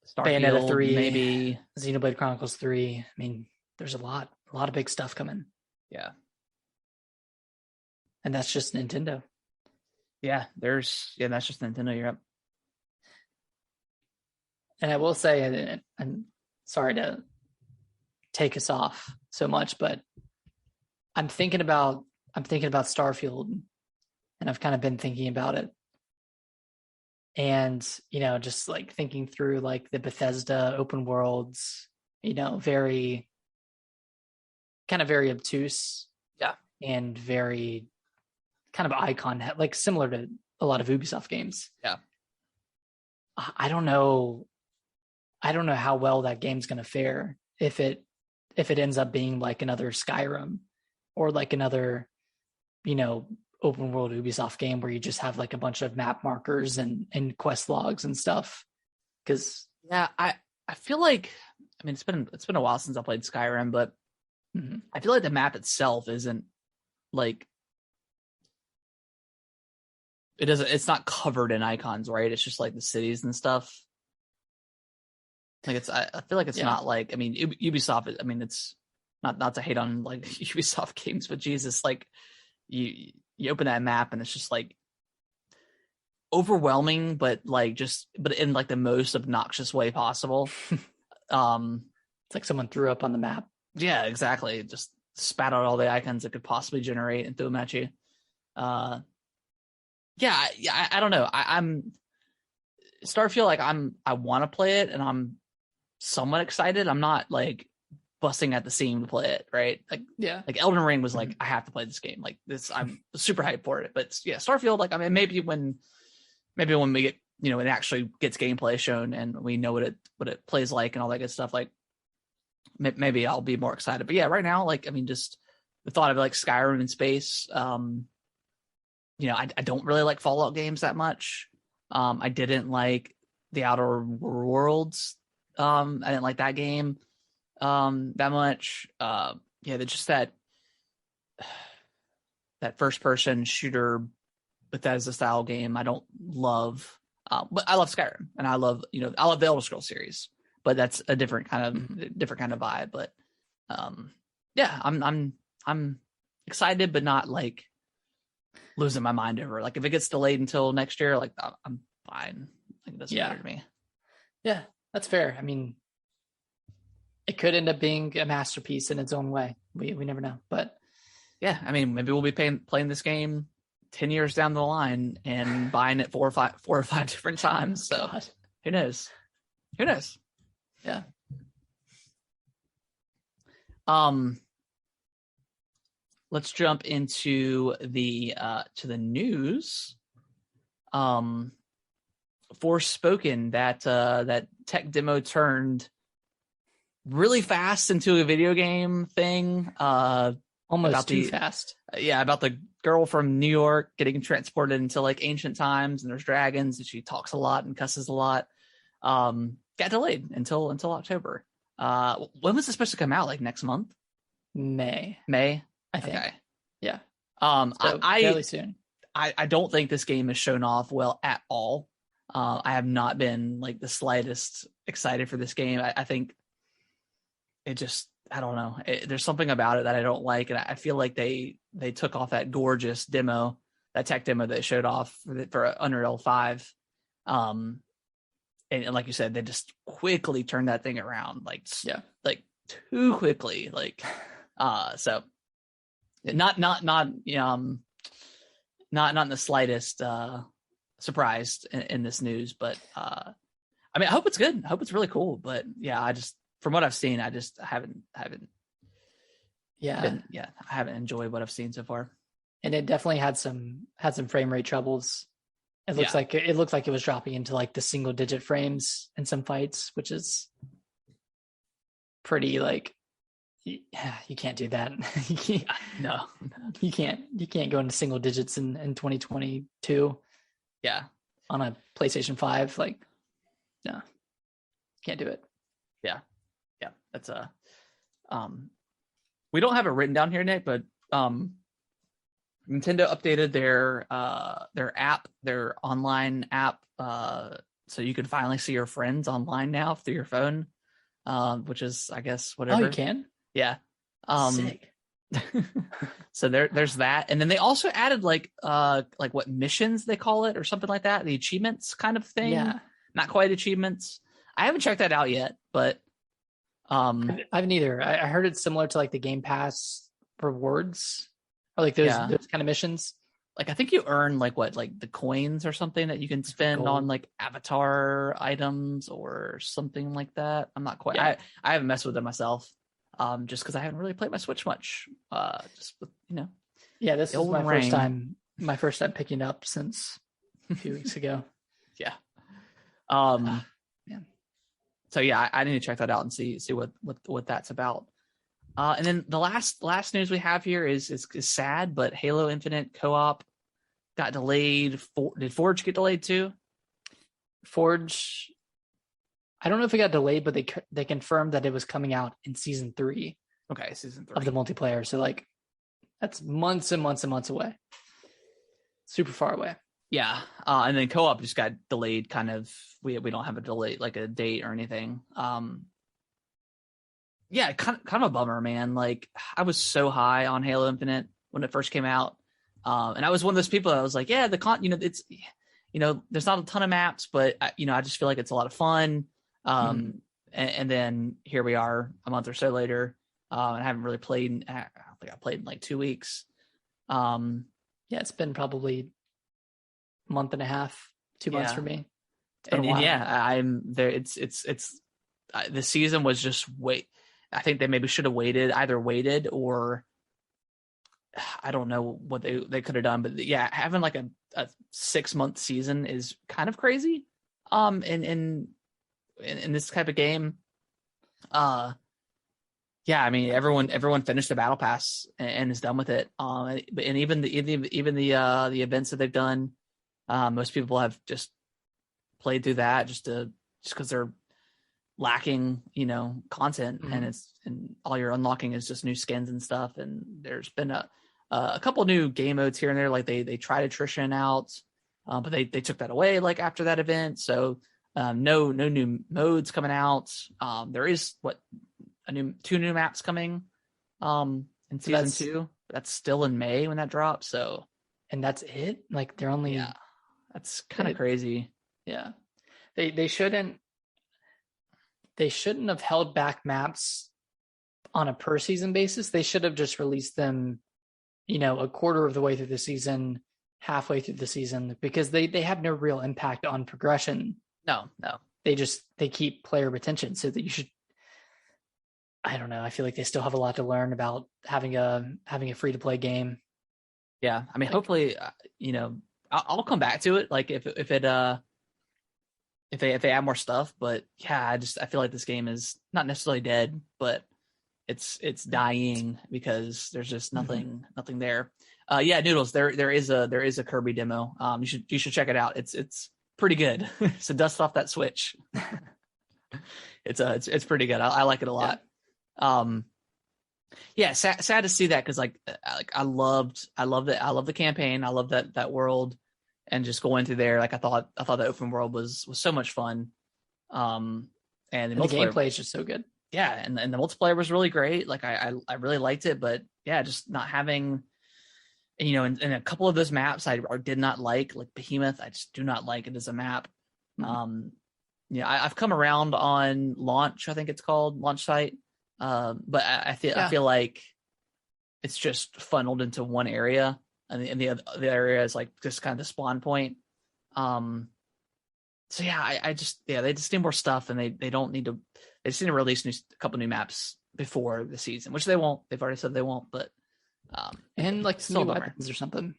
Starfield, Bayonetta 3, maybe Xenoblade Chronicles 3. I mean, there's a lot of big stuff coming. Yeah, and that's just Nintendo. Yeah, that's just Nintendo Europe. And I will say, and sorry to take us off so much, but I'm thinking about Starfield, and I've kind of been thinking about it. And, just like thinking through like the Bethesda open worlds, very obtuse. Yeah. And very kind of icon, like similar to a lot of Ubisoft games. Yeah. I don't know how well that game's going to fare if it ends up being like another Skyrim or like another, open world Ubisoft game where you just have like a bunch of map markers and quest logs and stuff. Cause I feel like, I mean, it's been a while since I played Skyrim, but I feel like the map itself isn't like, it's not covered in icons, right? It's just like the cities and stuff. Like I feel like it's not like, I mean, Ubisoft, I mean, it's not to hate on like Ubisoft games, but Jesus, like you open that map and it's just like overwhelming, but in like the most obnoxious way possible. It's like someone threw up on the map. Yeah, exactly. Just spat out all the icons it could possibly generate and threw them at you. I don't know. I'm Starfield, like I want to play it and I'm somewhat excited. I'm not like busting at the seam to play it, right? Like Elden Ring was like, I have to play this game. Like this, I'm super hyped for it. But Starfield, like, I mean, maybe when we get, it actually gets gameplay shown and we know what it plays like and all that good stuff, like maybe I'll be more excited. But yeah, right now, like, I mean, just the thought of like Skyrim in space, I don't really like Fallout games that much. I didn't like the Outer Worlds. I didn't like that game that much. Just that first person shooter Bethesda style game I don't love. But I love Skyrim, and I love the Elder Scrolls series, but that's a different kind of vibe. But I'm excited, but not like losing my mind over. Like if it gets delayed until next year, like I'm fine. Like it doesn't matter to me. Yeah, that's fair. I mean, it could end up being a masterpiece in its own way. We never know, but yeah, I mean, maybe we'll be playing this game 10 years down the line and buying it 4 or 5 different times. So God. Who knows? Yeah. Let's jump into the news. Forspoken, that tech demo turned really fast into a video game thing. Almost too fast. Yeah, about the girl from New York getting transported into like ancient times, and there's dragons, and she talks a lot and cusses a lot. Got delayed until October. When was it supposed to come out? Like next month? May, I think. Okay. Yeah. So fairly soon. I don't think this game is shown off well at all. I have not been like the slightest excited for this game. I think it just, I don't know. There's something about it that I don't like, and I feel like they took off that gorgeous demo, that tech demo that they showed off for Unreal 5. And like you said, they just quickly turned that thing around, like too quickly, so not in the slightest surprised in this news, but I mean, I hope it's good. I hope it's really cool, but yeah, I just, from what I've seen, I just haven't enjoyed what I've seen so far. And it definitely had some frame rate troubles. It looks like it was dropping into like the single digit frames in some fights, which is pretty like, you can't do that. No, you can't go into single digits in 2022. Yeah. On a PlayStation 5, like, no, can't do it. Yeah. That's we don't have it written down here, Nick, but Nintendo updated their app, their online app, so you can finally see your friends online now through your phone, which is, I guess, whatever. Oh, you can? Yeah. Sick. So there's that, and then they also added like what missions they call it or something like that, the achievements kind of thing. Yeah. Not quite achievements. I haven't checked that out yet, but I haven't either. I heard it's similar to like the Game Pass rewards, or like those kind of missions. Like I think you earn like the coins or something that you can spend on like avatar items or something like that. I'm not quite. I haven't messed with them myself, just because I haven't really played my Switch much. Just with, Yeah, this is my first time. My first time picking up since a few weeks ago. Yeah. Man. So yeah, I need to check that out and see what that's about. And then the last news we have here is sad, but Halo Infinite co-op got delayed. Did Forge get delayed too? Forge, I don't know if it got delayed, but they confirmed that it was coming out in season 3. Okay, season 3 of the multiplayer. So like, that's months and months and months away. Super far away. Yeah, and then co-op just got delayed. Kind of, we don't have a delay, like a date or anything. Yeah, kind of a bummer, man. Like I was so high on Halo Infinite when it first came out, and I was one of those people that was like, yeah, it's, there's not a ton of maps, but I just feel like it's a lot of fun. And then here we are a month or so later, and I haven't really played. I don't think I played in like 2 weeks. Yeah, it's been probably a month and a half, 2 months for me. And yeah, I'm there. It's the season was just wait. I think they maybe should have waited or I don't know what they could have done, but yeah, having like a 6-month season is kind of crazy. In this type of game. Yeah, I mean everyone finished the battle pass and is done with it. And even the events that they've done, most people have just played through that just because they're lacking, content, and all you're unlocking is just new skins and stuff. And there's been a couple new game modes here and there, like they tried attrition out, but they took that away like after that event. So no new modes coming out. There is two new maps coming in season 2. That's still in May when that drops. So, and that's it. Like they're only that's kind of crazy. Yeah, they shouldn't have held back maps on a per season basis. They should have just released them, a quarter of the way through the season, halfway through the season, because they have no real impact on progression. No. They keep player retention, so that you should. I don't know. I feel like they still have a lot to learn about having a free to play game. Yeah, I mean, hopefully, I'll come back to it. Like if they add more stuff, but yeah, I feel like this game is not necessarily dead, but it's dying because there's just nothing there. Yeah, Noodles, there is a Kirby demo. You should check it out. It's pretty good. So dust off that Switch. It's pretty good. I like it a lot. Yeah. Sad to see that, because I loved it. I love the campaign. I love that world, and just going through there. Like I thought that open world was so much fun. And the gameplay is just so good. Yeah, and the multiplayer was really great. Like I really liked it, but yeah, just not having, in a couple of those maps I did not like Behemoth. I just do not like it as a map. I've come around on Launch, I think it's called, Launch Site. But I feel like it's just funneled into one area, and the other area is like just kind of the spawn point. So yeah, they just need more stuff, and they don't need to. They just need to release a couple new maps before the season, which they won't. They've already said they won't, but and like some new weapons or something.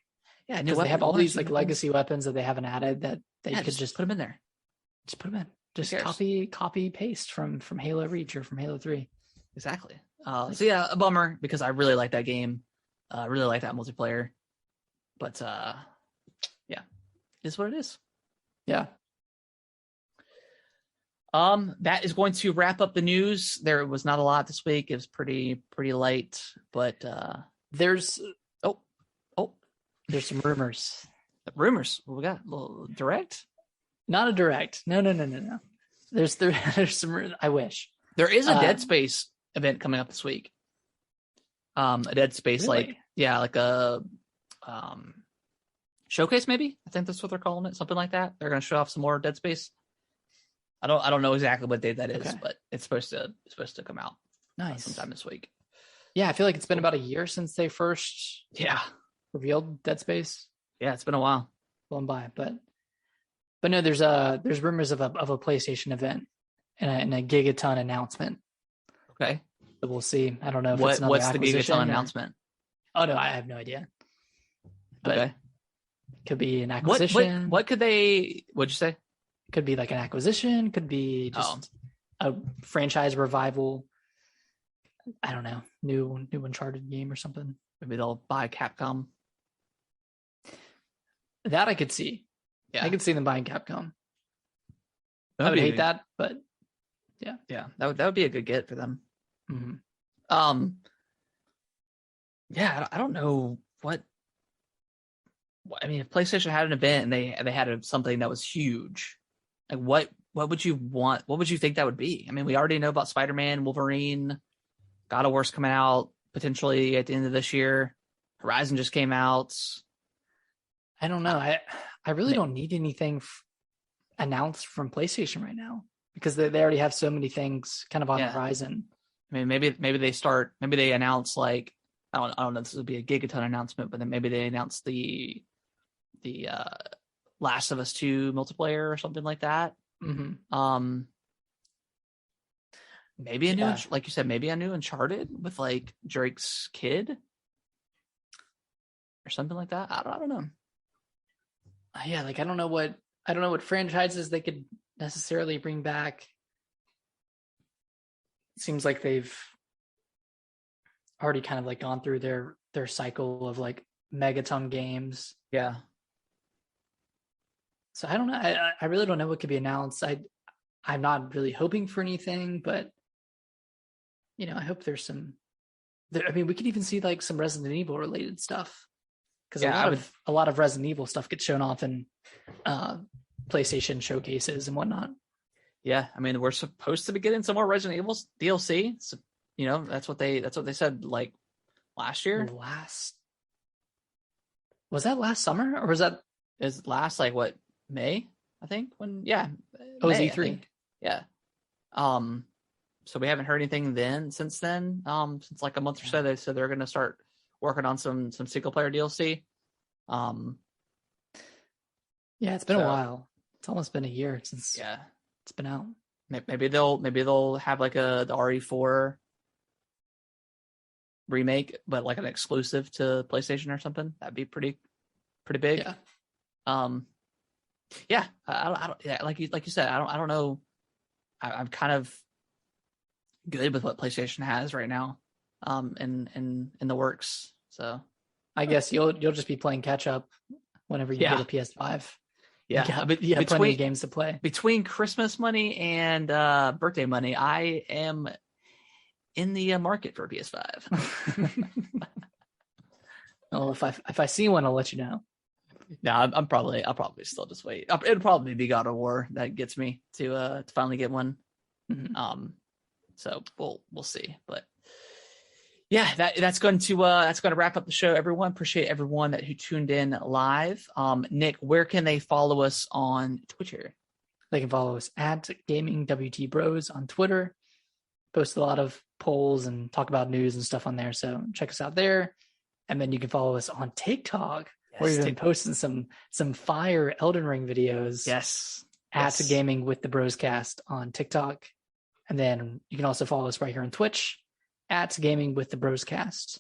Yeah, because they have all these like legacy weapons that they haven't added that they could just put them in there. Just put them in. Just copy paste from Halo Reach or from Halo 3. Exactly. So yeah, a bummer, because I really like that game. I really like that multiplayer. But yeah, it is what it is. Yeah. That is going to wrap up the news. There was not a lot this week. It was pretty light, but there's there's some rumors. Rumors. What we got? A little direct? Not a direct. No. There's some. I wish there is a Dead Space event coming up this week. A Dead Space, really? like a showcase, maybe. I think that's what they're calling it, something like that. They're going to show off some more Dead Space. I don't know exactly what date that is, but it's supposed to come out. Nice, sometime this week. Yeah, I feel like it's been about a year since they first revealed Dead Space. Yeah, it's been a while. Blown by, but no, there's rumors of a PlayStation event and a gigaton announcement. Okay, so we'll see. I don't know if what's the gigaton announcement. Oh no, I have no idea. But okay, could be an acquisition. What could they? What'd you say? Could be like an acquisition. Could be just a franchise revival. I don't know, new Uncharted game or something. Maybe they'll buy Capcom. That I could see. Yeah, I could see them buying Capcom. I would hate that, but yeah, that would be a good get for them. Mm-hmm. Yeah, I don't know what. I mean, if PlayStation had an event and they had something that was huge, like what would you want? What would you think that would be? I mean, we already know about Spider-Man, Wolverine, God of War's coming out potentially at the end of this year. Horizon just came out. I don't know. I really don't need anything announced from PlayStation right now, because they already have so many things kind of on the horizon. I mean, maybe they announce, like, I don't know if this would be a gigaton announcement, but then maybe they announce the Last of Us 2 multiplayer or something like that. Mm-hmm. Maybe a new, like you said, maybe a new Uncharted with like Drake's kid or something like that. I don't know. Yeah, like I don't know what franchises they could necessarily bring back. It seems like they've already kind of like gone through their cycle of like megaton games. Yeah. So I don't know. I really don't know what could be announced. I'm not really hoping for anything, but I hope there's some. I mean, we could even see like some Resident Evil related stuff, because a lot of Resident Evil stuff gets shown off in PlayStation showcases and whatnot. Yeah, I mean, we're supposed to be getting some more Resident Evil DLC. So, that's what they said like last year. Was that last summer, or was that last like what, May? I think it was E3. Yeah. So we haven't heard anything since then. Since like a month or so, they said they're going to start working on some single player DLC. Yeah, it's been a while. It's almost been a year since it's been out. Maybe they'll have like the RE4 remake, but like an exclusive to PlayStation or something. That'd be pretty big. Yeah. I don't. Like you said, I don't know. I'm kind of good with what PlayStation has right now, in the works. So I guess you'll just be playing catch up whenever you get a PS5. Yeah, between plenty of games to play. Between Christmas money and birthday money, I am in the market for a PS5. Well, if I see one, I'll let you know. No, I'll probably still just wait. It'll probably be God of War that gets me to finally get one. Mm-hmm. So we'll see, but yeah, that's going to wrap up the show. Everyone, appreciate everyone who tuned in live. Nick, where can they follow us on Twitter? They can follow us at Gaming WT Bros on Twitter. Post a lot of polls and talk about news and stuff on there, so check us out there. And then you can follow us on TikTok, where we've been posting some fire Elden Ring videos. Yes. At Gaming with the Broscast on TikTok. And then you can also follow us right here on Twitch at Gaming with the Broscast.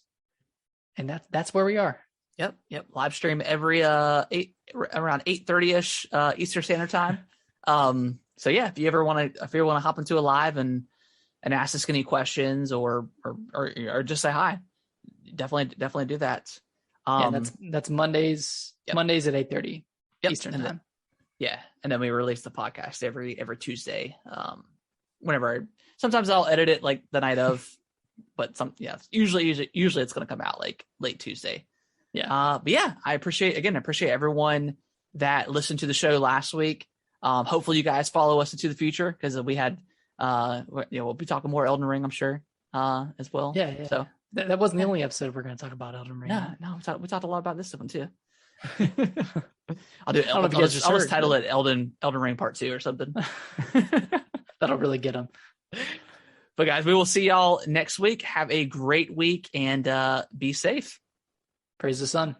And that's where we are. Yep. Live stream every around 8:30ish Eastern Standard Time. So yeah, if you want to hop into a live and ask us any questions or just say hi, definitely do that. That's Mondays. Yep. Mondays at 8:30 Eastern Time. And then we release the podcast every Tuesday. Sometimes I'll edit it like the night of, but usually it's going to come out like late Tuesday. Yeah. But yeah, I appreciate everyone that listened to the show last week. Hopefully you guys follow us into the future, because we had, we'll be talking more Elden Ring, I'm sure, as well. Yeah. So that wasn't the only episode we're going to talk about Elden Ring. No, we talked a lot about this one too. I'll just title it Elden Ring Part 2 or something. That'll really get them. But guys, we will see y'all next week. Have a great week and be safe. Praise the sun.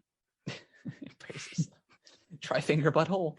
Praise the sun. Try finger butthole.